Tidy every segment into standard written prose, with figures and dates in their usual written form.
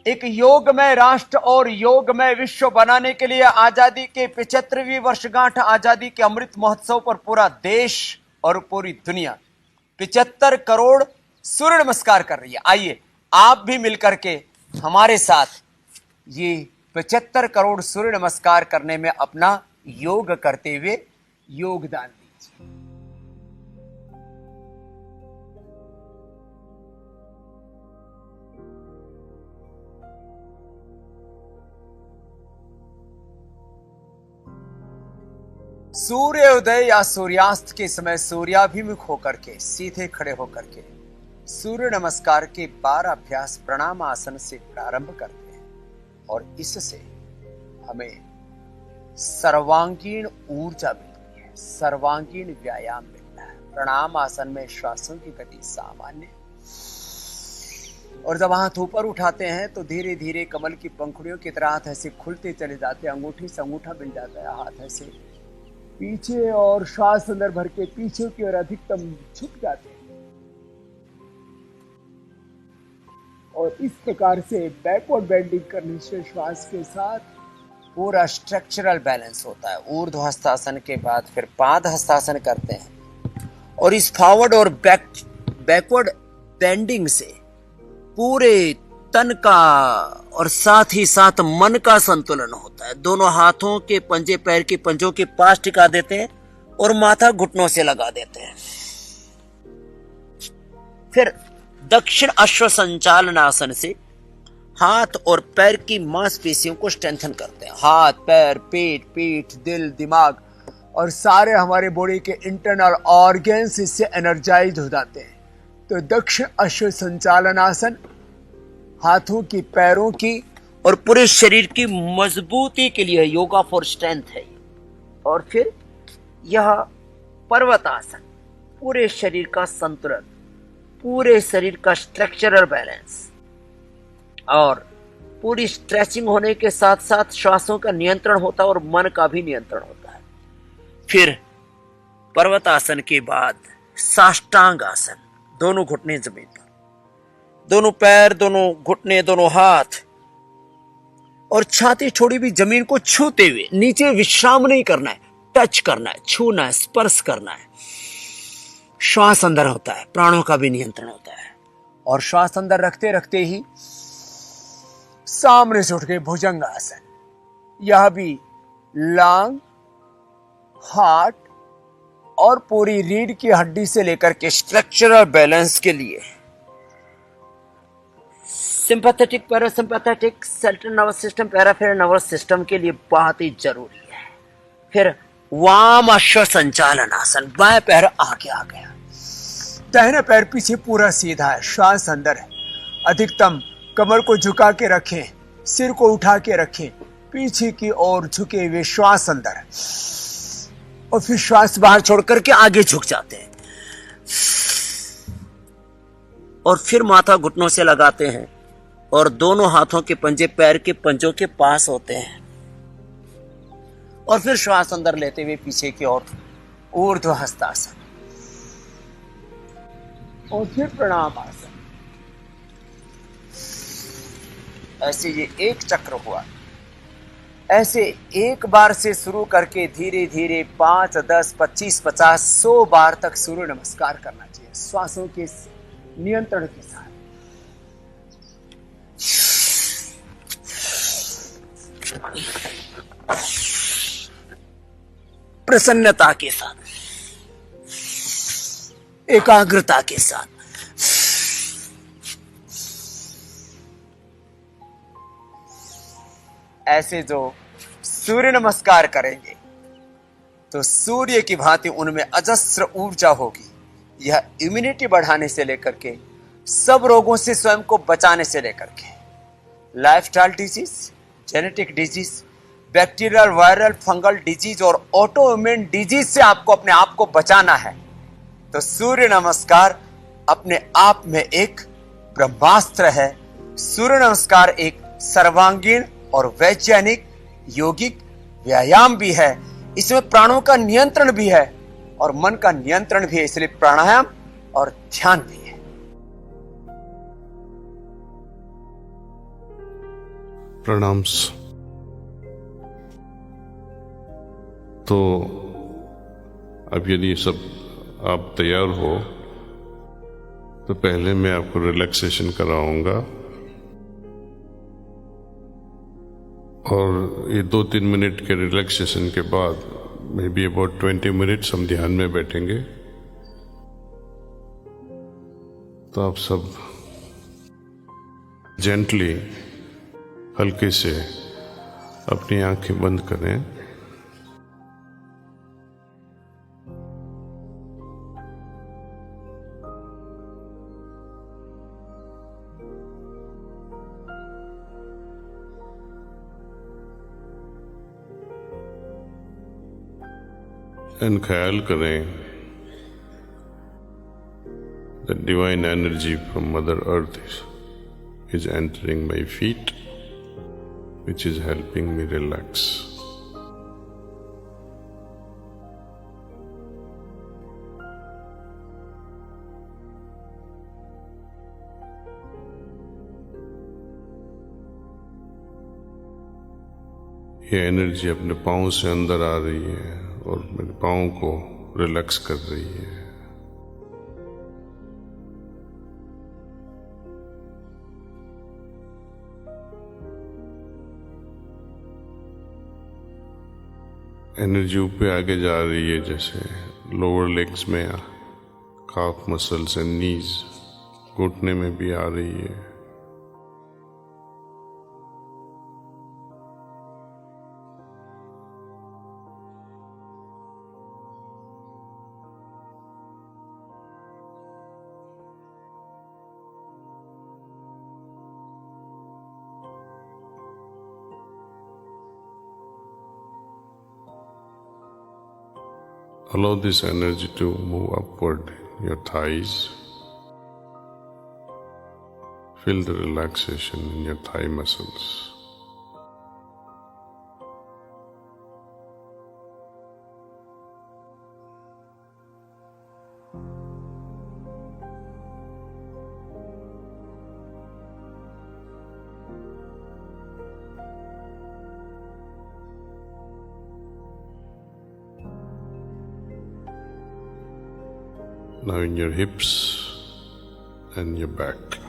एक योगमय राष्ट्र और योगमय विश्व बनाने के लिए आजादी के 75वीं वर्षगांठ आजादी के अमृत महोत्सव पर पूरा देश और पूरी दुनिया 75 करोड़ सूर्य नमस्कार कर रही है। आइए आप भी मिलकर के हमारे साथ ये 75 करोड़ सूर्य नमस्कार करने में अपना योग करते हुए योगदान दीजिए। सूर्योदय या सूर्यास्त के समय सूर्याभिमुख होकर के सीधे खड़े होकर के सूर्य नमस्कार के 12 अभ्यास प्रणाम आसन से प्रारंभ करते हैं और इससे हमें सर्वांगीण ऊर्जा मिलती है, सर्वांगीण व्यायाम मिलता है। प्रणाम आसन में श्वासों की गति सामान्य और जब हाथ ऊपर उठाते हैं तो धीरे धीरे कमल की पंखुड़ियों की तरह हाथ ऐसे खुलते चले जाते हैं, अंगूठी से अंगूठा मिल जाता है, हाथ ऐसे पीछे और श्वास अंदर भर के पीछे की ओर अधिकतम झुक जाते हैं और इस प्रकार से बैकवर्ड बेंडिंग करने से श्वास के साथ पूरा स्ट्रक्चरल बैलेंस होता है। ऊर्ध्व हस्तासन के बाद फिर पाद हस्तासन करते हैं और इस फॉरवर्ड और बैकवर्ड बेंडिंग से पूरे तन का और साथ ही साथ मन का संतुलन होता है। दोनों हाथों के पंजे पैर के पंजों के पास टिका देते हैं और माथा घुटनों से लगा देते हैं। फिर दक्षिण अश्व संचालन आसन से हाथ और पैर की मांसपेशियों को स्ट्रेंथन करते हैं। हाथ, पैर, पेट, पीठ, दिल, दिमाग और सारे हमारे बॉडी के इंटरनल ऑर्गन्स इससे एनर्जाइज हो जाते हैं। तो दक्षिण अश्व संचालन आसन हाथों की, पैरों की और पूरे शरीर की मजबूती के लिए योगा फॉर स्ट्रेंथ है। और फिर यह पर्वत आसन पूरे शरीर का संतुलन, पूरे शरीर का स्ट्रक्चरल बैलेंस और पूरी स्ट्रेचिंग होने के साथ साथ श्वासों का नियंत्रण होता है और मन का भी नियंत्रण होता है। फिर पर्वत आसन के बाद साष्टांग आसन, दोनों घुटने जमीन पर, दोनों पैर, दोनों घुटने, दोनों हाथ और छाती छोड़ी भी जमीन को छूते हुए नीचे विश्राम नहीं करना है, टच करना है, छूना है, स्पर्श करना है। श्वास अंदर होता है, प्राणों का भी नियंत्रण होता है और श्वास अंदर रखते रखते ही सामने से उठ के भुजंग आसन, यह भी लांग, हार्ट और पूरी रीढ़ की हड्डी से लेकर के स्ट्रक्चरल बैलेंस के लिए sympathetic, parasympathetic, central nervous system, peripheral nervous system के लिए बहुत ही जरूरी है। फिर वाम अश्व संचालन आसन, बाएं पैर आगे आ गया, दाहिना पैर पीछे पूरा सीधा है, श्वास अंदर है। अधिकतम कमर को झुका के रखें, सिर को उठा के रखें, पीछे की ओर झुके हुए श्वास अंदर है और फिर श्वास बाहर छोड़ करके आगे झुक जाते हैं और फिर माथा घुटनों से लगाते हैं और दोनों हाथों के पंजे पैर के पंजों के पास होते हैं और फिर श्वास अंदर लेते हुए पीछे की ओर ऊर्ध्व हस्तासन और फिर प्रणाम आसन। ऐसे ये एक चक्र हुआ। ऐसे एक बार से शुरू करके धीरे धीरे 5, 10, 25, 50, 100 बार तक सूर्य नमस्कार करना चाहिए, श्वासों के नियंत्रण के साथ। प्रसन्नता के साथ, एकाग्रता के साथ। ऐसे जो सूर्य नमस्कार करेंगे तो सूर्य की भांति उनमें अजस्र ऊर्जा होगी। यह इम्यूनिटी बढ़ाने से लेकर के सब रोगों से स्वयं को बचाने से लेकर के lifestyle disease, genetic disease, bacterial, viral, fungal disease और ऑटोइम्यून डिजीज से आपको अपने आप को बचाना है तो सूर्य नमस्कार अपने आप में एक ब्रह्मास्त्र है। सूर्य नमस्कार एक सर्वांगीण और वैज्ञानिक योगिक व्यायाम भी है। इसमें प्राणों का नियंत्रण भी है और मन का नियंत्रण भी है, इसलिए प्राणायाम और ध्यान भी है। प्रणाम्स। तो अब यदि सब आप तैयार हो तो पहले मैं आपको रिलैक्सेशन कराऊंगा और ये 2-3 मिनट के रिलैक्सेशन के बाद मे बी अबाउट 20 मिनट्स हम ध्यान में बैठेंगे। तो आप सब जेंटली हल्के से अपनी आंखें बंद करें। एंड ख्याल करें the divine energy from mother earth is entering my feet, which is helping me relax. ये एनर्जी अपने पाँव से अंदर आ रही है और मेरे पाँव को रिलैक्स कर रही है। एनर्जी ऊपर आगे जा रही है, जैसे लोअर लेग्स में काफ मसल्स एंड नीज, घुटने में भी आ रही है। Allow this energy to move upward your thighs. Feel the relaxation in your thigh muscles. Now in your hips and your back.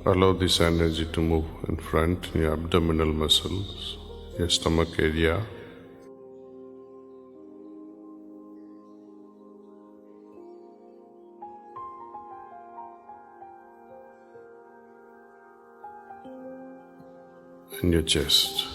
Allow this energy to move in front in your abdominal muscles, your stomach area. And your chest.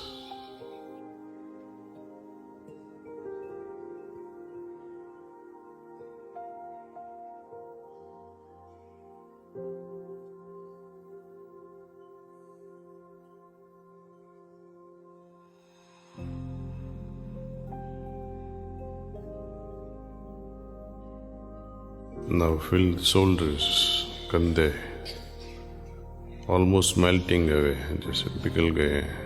Now feel the shoulders, कंधे almost melting away, जैसे पिघल गए हैं।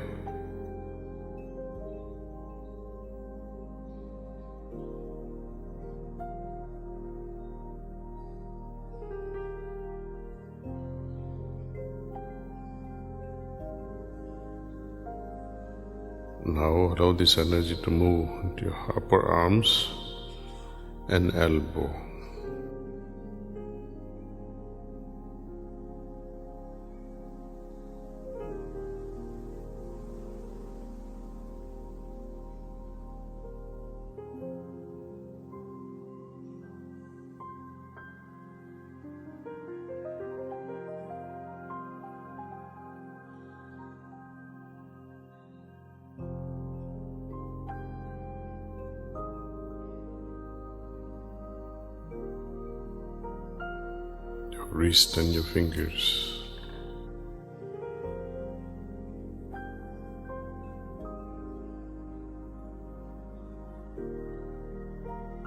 Now allow this energy to move into your upper arms and elbow. wrist and your fingers.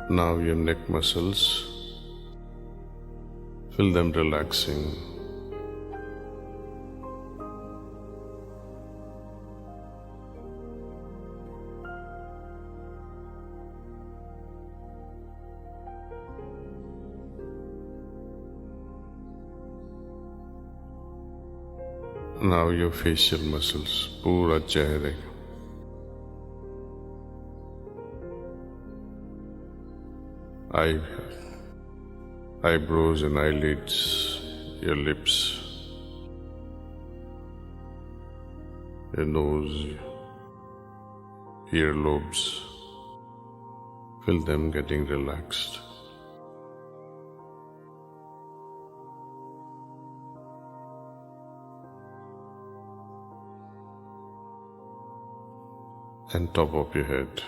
Now your neck muscles, feel them relaxing. Now your facial muscles, पूरा चेहरे, eyebrows and eyelids, your lips, your nose, earlobes, feel them getting relaxed. And top of your head.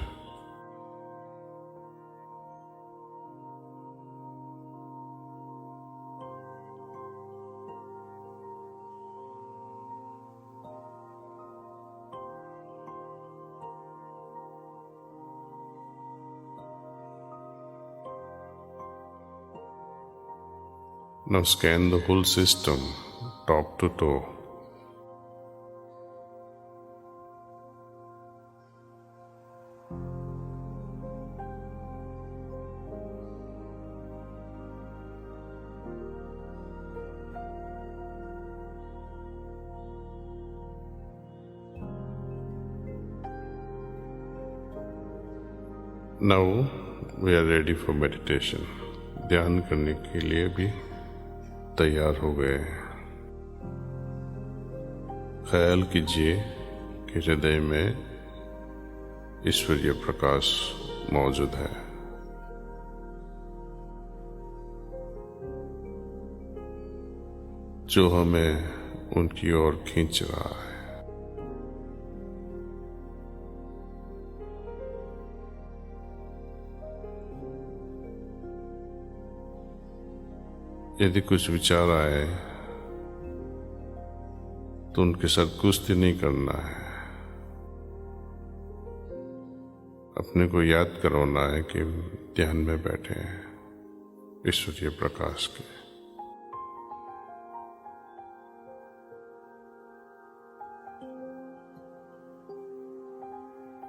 Now scan the whole system, top to toe. Now we are ready for meditation. ध्यान करने के लिए भी तैयार हो गए हैं। ख्याल कीजिए कि हृदय में ईश्वरीय प्रकाश मौजूद है। जो हमें उनकी ओर खींच रहा है। यदि कुछ विचार आए तो उनके साथ कुश्ती नहीं करना है। अपने को याद करवाना है कि ध्यान में बैठे हैं ईश्वरीय प्रकाश के।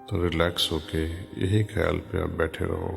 तो रिलैक्स होके यही ख्याल पे आप बैठे रहो।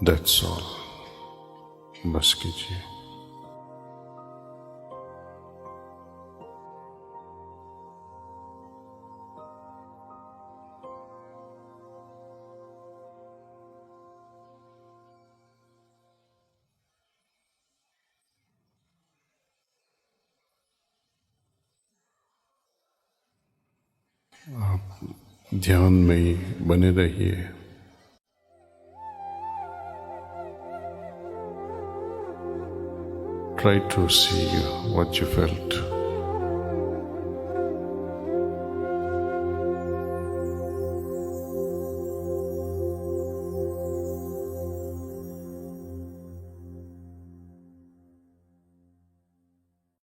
That's all. बस कीजिए। ध्यान में ही बने रहिए। Try to see what you felt.